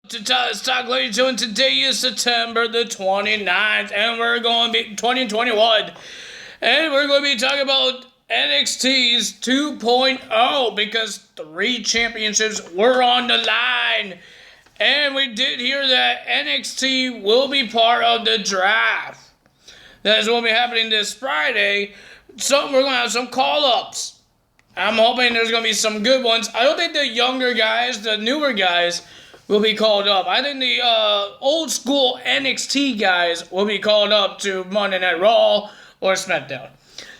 Talk ladies and gentlemen, today is September the 29th, and we're going to be 2021, and we're going to be talking about NXT's 2.0 because 3 championships were on the line, and we did hear that NXT will be part of the draft. That's what will be happening this Friday. So we're going to have some call-ups. I'm hoping there's going to be some good ones. I don't think the younger guys, the newer guys, will be called up. I think the old school NXT guys will be called up to Monday Night Raw or SmackDown.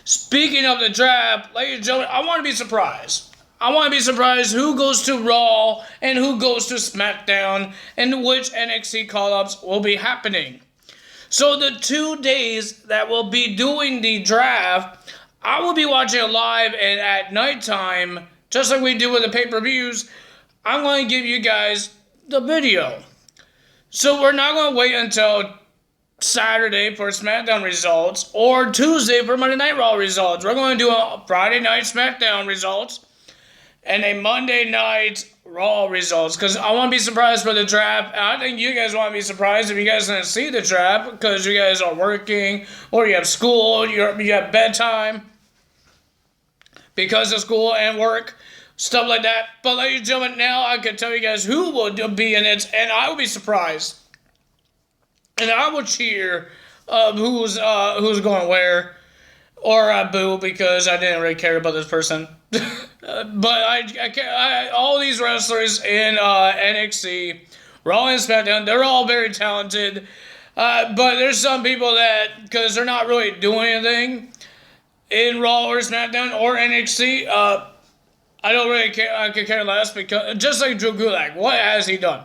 Speaking of the draft, ladies and gentlemen, I want to be surprised. I want to be surprised who goes to Raw and who goes to SmackDown and which NXT call-ups will be happening. So the 2 days that we'll be doing the draft, I will be watching it live and at nighttime, just like we do with the pay-per-views. I'm going to give you guys the video. So we're not going to wait until Saturday for SmackDown results or Tuesday for Monday Night Raw results. We're going to do a Friday night SmackDown results and a Monday night Raw results because I want to be surprised for the draft. I think you guys want to be surprised if you guys didn't see the draft because you guys are working or you have school, you have bedtime because of school and work. Stuff like that. But ladies and gentlemen, now I can tell you guys who will be in it, and I will be surprised. And I will cheer who's going where, or boo because I didn't really care about this person. But all these wrestlers in NXT, Raw and SmackDown, they're all very talented. But there's some people that, because they're not really doing anything in Raw or SmackDown or NXT, I don't really care. I could care less because just like Drew Gulak, what has he done?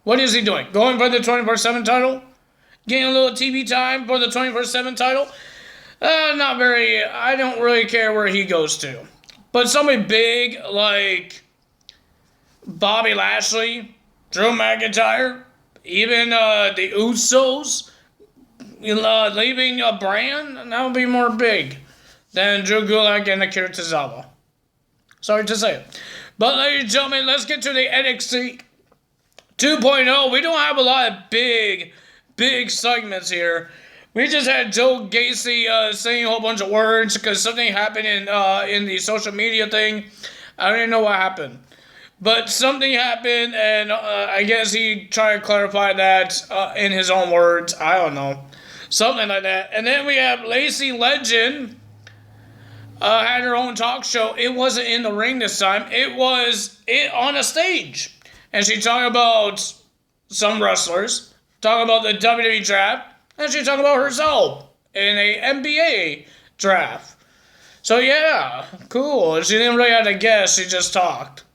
What is he doing? Going for the 24/7 title? Getting a little TV time for the 24/7 title? Not very. I don't really care where he goes to. But somebody big like Bobby Lashley, Drew McIntyre, even the Usos, leaving a brand, that would be more big than Drew Gulak and Akira Tozawa. Sorry to say it. But ladies and gentlemen, let's get to the NXT 2.0. We don't have a lot of big segments here. We just had Joe Gacy saying a whole bunch of words because something happened in the social media thing. I don't even know what happened. But something happened, and I guess he tried to clarify that in his own words. I don't know. Something like that. And then we have Lacey Legend. Had her own talk show. It wasn't in the ring this time. It was on a stage. And she talked about some wrestlers, talked about the WWE draft, and she talked about herself in a NBA draft. So yeah, cool. She didn't really have to guess, she just talked.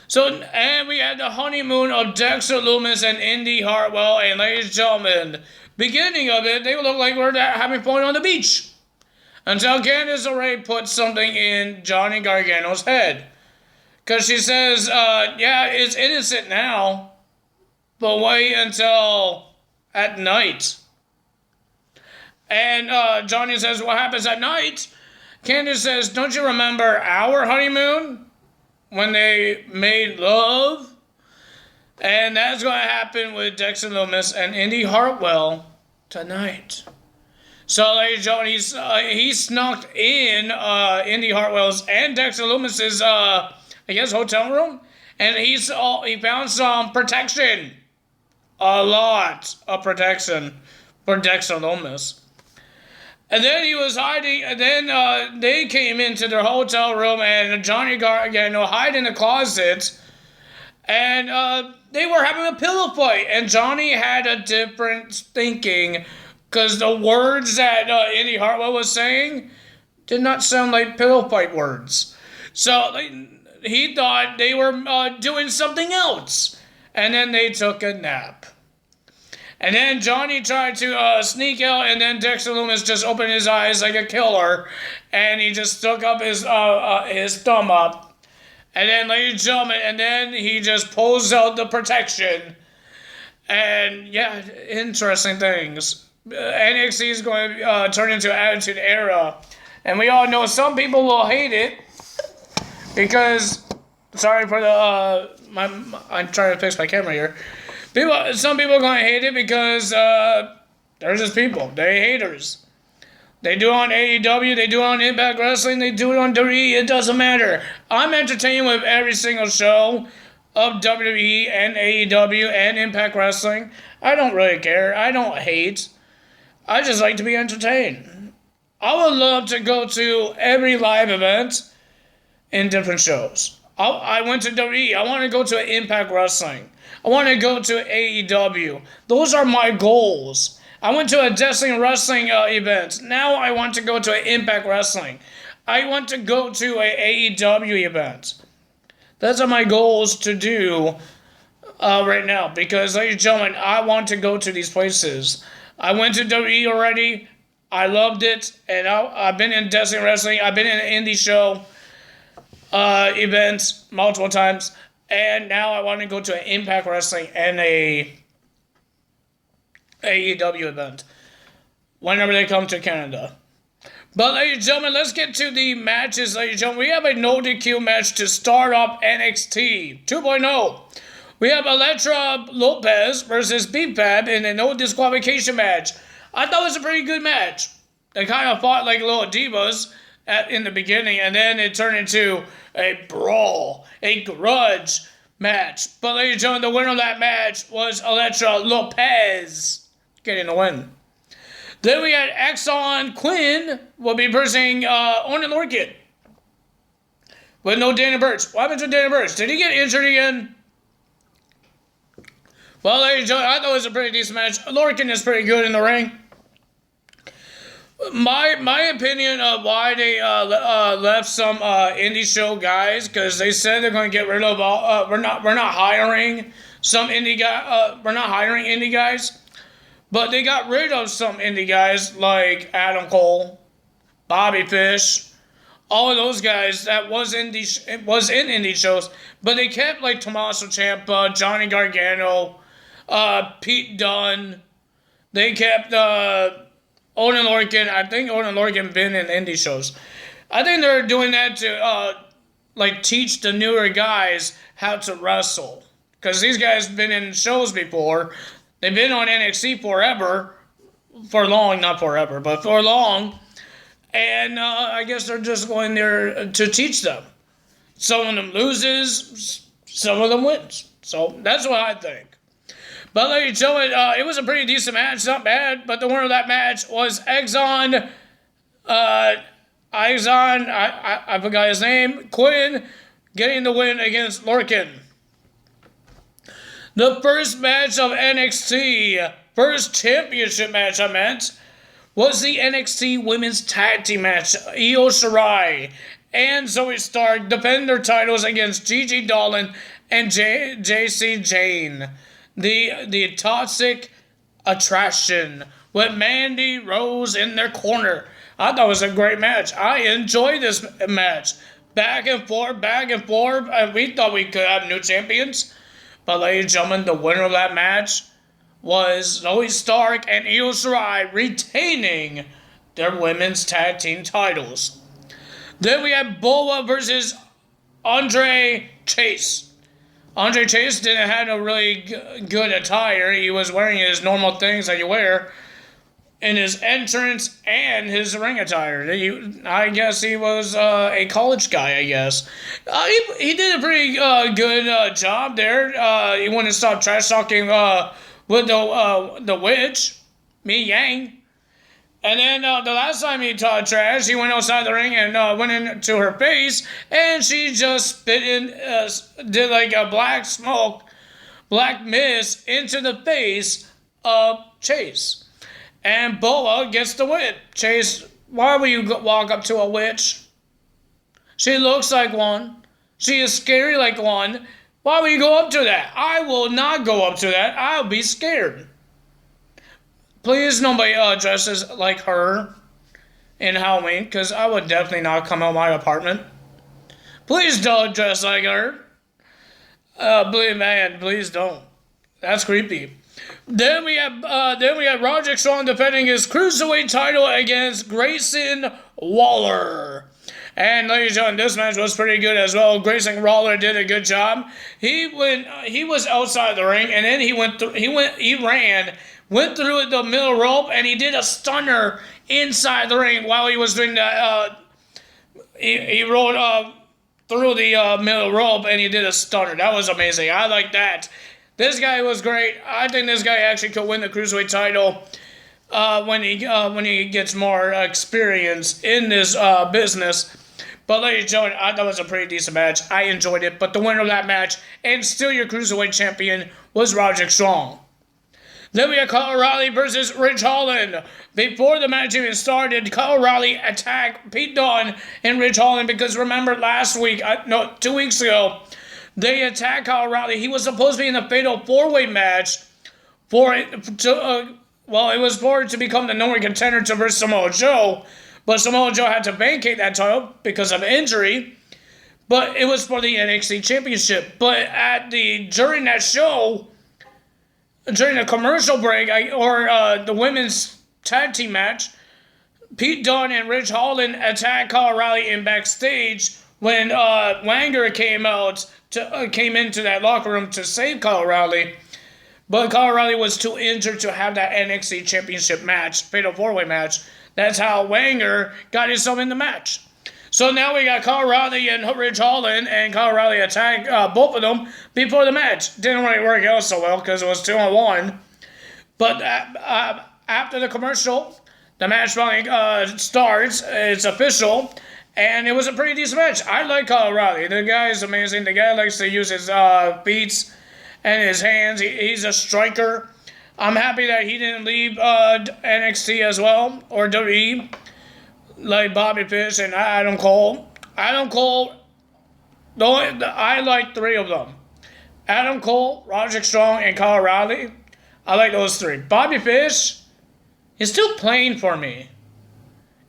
So, and we had the honeymoon of Dexter Lumis and Indy Hartwell, and ladies and gentlemen, beginning of it, they look like we're having fun on the beach. Until Candice LeRae put something in Johnny Gargano's head. Because she says, yeah, it's innocent now, but wait until at night. And Johnny says, what happens at night? Candice says, don't you remember our honeymoon? When they made love? And that's going to happen with Dexter Lumis and Indy Hartwell tonight. So, ladies and gentlemen, he snuck in Indy Hartwell's and Dexter Lumis's, hotel room, and he found some protection, a lot of protection for Dexter Lumis. And then he was hiding, and then they came into their hotel room, and Johnny Gargano hid in the closet, and they were having a pillow fight, and Johnny had a different thinking. Because the words that Indy Hartwell was saying did not sound like pillow fight words. So he thought they were doing something else. And then they took a nap. And then Johnny tried to sneak out, and then Dexter Lumis just opened his eyes like a killer. And he just stuck up his thumb up. And then, ladies and gentlemen, and then he just pulls out the protection. And yeah, interesting things. NXT is going to turn into Attitude Era. And we all know some people will hate it because, sorry for the, I'm trying to fix my camera here. Some people are gonna hate it because they're just people. They're haters. They do it on AEW, they do it on Impact Wrestling, they do it on WWE. It doesn't matter. I'm entertained with every single show of WWE and AEW and Impact Wrestling. I don't really care. I don't hate. I just like to be entertained. I would love to go to every live event in different shows. I went to WWE. I want to go to Impact Wrestling. I want to go to AEW. Those are my goals. I went to a Destiny Wrestling event. Now I want to go to an Impact Wrestling. I want to go to an AEW event. Those are my goals to do right now. Because, ladies and gentlemen, I want to go to these places. I went to WWE already. I loved it. And I've been in Destiny Wrestling. I've been in an indie show events multiple times. And now I want to go to an Impact Wrestling and a AEW event whenever they come to Canada. But ladies and gentlemen, let's get to the matches, ladies and gentlemen. We have a no DQ match to start off NXT 2.0. We have Elektra Lopez versus Beef Fab in a no disqualification match. I thought it was a pretty good match. They kind of fought like little divas in the beginning, and then it turned into a brawl, a grudge match. But ladies and gentlemen, the winner of that match was Elektra Lopez getting the win. Then we had Exxon Quinn will be versing Oney Lorcan with no Dana Burch. What happened to Dana Burch? Did he get injured again? Well, ladies and gentlemen, I thought it was a pretty decent match. Lorcan is pretty good in the ring. My opinion of why they left some indie show guys, because they said they're going to get rid of all. We're not hiring some indie guy. We're not hiring indie guys. But they got rid of some indie guys like Adam Cole, Bobby Fish, all of those guys that was in indie shows. But they kept like Tommaso Ciampa, Johnny Gargano, Pete Dunne. They kept Oney Lorcan. I think Oney Lorcan been in indie shows. I think they're doing that to like teach the newer guys how to wrestle. Because these guys been in shows before. They've been on NXT for long, not forever, but for long. And I guess they're just going there to teach them. Some of them loses, some of them wins. So that's what I think. But ladies and gentlemen, it was a pretty decent match, not bad. But the winner of that match was Exxon, I forgot his name, Quinn, getting the win against Lorcan. The first match of NXT, first championship match I meant, was the NXT Women's Tag Team match. Io Shirai and Zoe Stark defend their titles against Gigi Dolan and Jacy Jayne. The Toxic Attraction with Mandy Rose in their corner. I thought it was a great match. I enjoyed this match. Back and forth, and we thought we could have new champions. But ladies and gentlemen, the winner of that match was Zoe Stark and Io Shirai retaining their women's tag team titles. Then we had Boa versus Andre Chase. Andre Chase didn't have a really good attire. He was wearing his normal things that you wear in his entrance and his ring attire. I guess he was a college guy, I guess. He did a pretty good job there. He wouldn't stop trash talking with the witch, Mi Yang. And then the last time he talked trash, he went outside the ring and went into her face, and she just spit in, did like a black mist into the face of Chase. And Boa gets the win. Chase, why would you walk up to a witch? She looks like one. She is scary like one. Why would you go up to that? I will not go up to that. I'll be scared. Please, nobody dresses like her in Halloween, because I would definitely not come out of my apartment. Please don't dress like her. Please don't. That's creepy. Then we have Roderick Strong defending his cruiserweight title against Grayson Waller. And ladies and gentlemen, this match was pretty good as well. Grayson Waller did a good job. He was outside the ring, and then he went through the middle rope, and he did a stunner inside the ring while he was doing that. He rolled through the middle rope, and he did a stunner. That was amazing. I like that. This guy was great. I think this guy actually could win the Cruiserweight title when he gets more experience in this business. But ladies and gentlemen, I thought it was a pretty decent match. I enjoyed it. But the winner of that match, and still your Cruiserweight champion, was Roderick Strong. Then we had Kyle O'Reilly versus Ridge Holland. Before the match even started, Kyle O'Reilly attacked Pete Dunne and Ridge Holland because remember 2 weeks ago, they attacked Kyle O'Reilly. He was supposed to be in the Fatal 4-Way match it was for it to become the number 1 contender to versus Samoa Joe, but Samoa Joe had to vacate that title because of injury. But it was for the NXT Championship. But during that show, during the commercial break the women's tag team match, Pete Dunne and Ridge Holland attacked Kyle O'Reilly in backstage when Wanger came into that locker room to save Kyle O'Reilly. But Kyle O'Reilly was too injured to have that NXT Championship match, Fatal 4-Way match. That's how Wanger got himself in the match. So now we got Kyle O'Reilly and Ridge Holland, and Kyle O'Reilly attacked both of them before the match. Didn't really work out so well because it was 2-on-1. But after the commercial, the match finally starts. It's official. And it was a pretty decent match. I like Kyle O'Reilly. The guy is amazing. The guy likes to use his feet and his hands. He's a striker. I'm happy that he didn't leave NXT as well, or WWE, like Bobby Fish and Adam Cole. I like 3 of them. Adam Cole, Roderick Strong, and Kyle O'Reilly. I like those 3. Bobby Fish is still playing for me.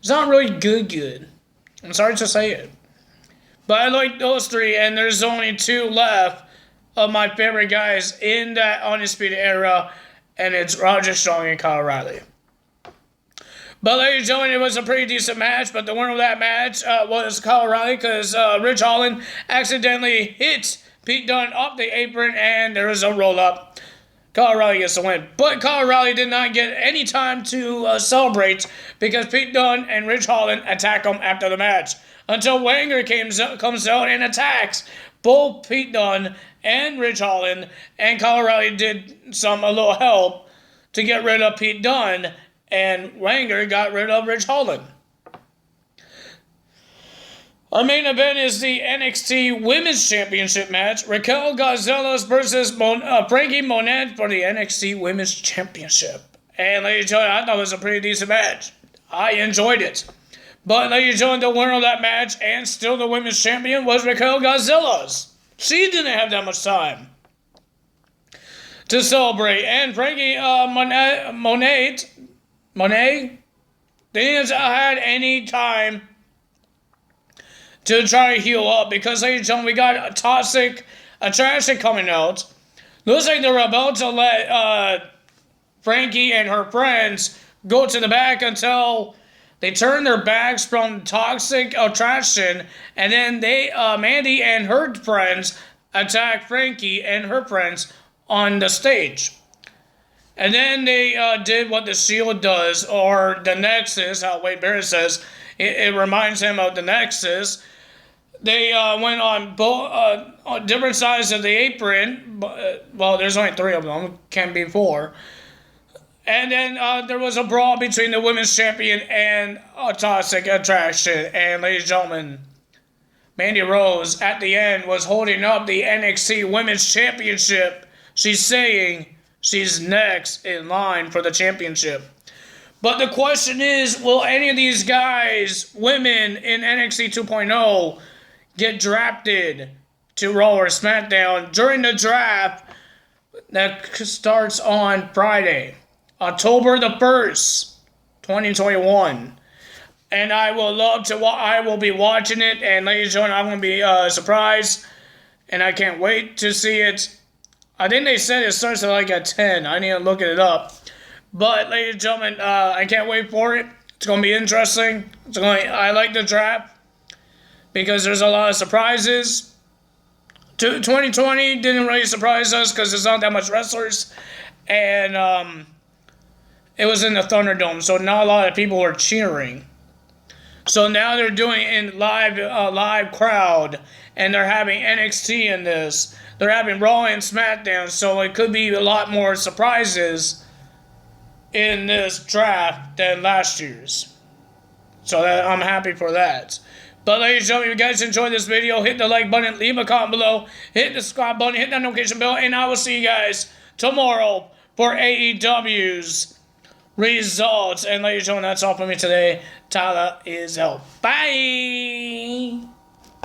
He's not really good. I'm sorry to say it. But I like those 3, and there's only 2 left of my favorite guys in that Undisputed Era, and it's Roderick Strong and Kyle O'Reilly. But ladies and gentlemen, it was a pretty decent match, but the winner of that match was Kyle O'Reilly because Ridge Holland accidentally hit Pete Dunne off the apron, and there was a roll-up. Kyle O'Reilly gets the win. But Kyle O'Reilly did not get any time to celebrate because Pete Dunne and Ridge Holland attack him after the match. Until Wanger comes out and attacks both Pete Dunne and Ridge Holland, and Kyle O'Reilly did a little help to get rid of Pete Dunne, and Wanger got rid of Ridge Holland. Our main event is the NXT Women's Championship match. Raquel Gonzalez versus Frankie Monet for the NXT Women's Championship. And ladies and gentlemen, I thought it was a pretty decent match. I enjoyed it. But ladies and gentlemen, the winner of that match and still the Women's Champion was Raquel Gonzalez. She didn't have that much time to celebrate. And Frankie Monet, they didn't have any time to try to heal up because, ladies and gentlemen, we got a Toxic Attraction coming out. Looks like they're about to let Frankie and her friends go to the back until they turn their backs from Toxic Attraction, and then Mandy and her friends attack Frankie and her friends on the stage. And then they did what the Shield does, or the Nexus, how Wade Barrett says. It reminds him of the Nexus. They went on on different sides of the apron. Well, there's only 3 of them. Can be 4. And then there was a brawl between the Women's Champion and Toxic Attraction. And ladies and gentlemen, Mandy Rose at the end was holding up the NXT Women's Championship. She's saying she's next in line for the championship. But the question is, will any of these guys, women in NXT 2.0, get drafted to Raw or SmackDown during the draft that starts on Friday, October the 1st, 2021. And I will be watching it, and ladies and gentlemen, I'm going to be surprised, and I can't wait to see it. I think they said it starts at like at 10. I need to look it up. But, ladies and gentlemen, I can't wait for it. It's going to be interesting. I like the draft. because there's a lot of surprises. 2020 didn't really surprise us because there's not that much wrestlers, and it was in the Thunderdome, so not a lot of people were cheering. So now they're doing it in live crowd, and they're having NXT in this. They're having Raw and SmackDown, so it could be a lot more surprises in this draft than last year's. So I'm happy for that. But ladies and gentlemen, if you guys enjoyed this video, hit the like button, leave a comment below, hit the subscribe button, hit that notification bell, and I will see you guys tomorrow for AEW's results. And ladies and gentlemen, that's all for me today. Tyler is out. Bye!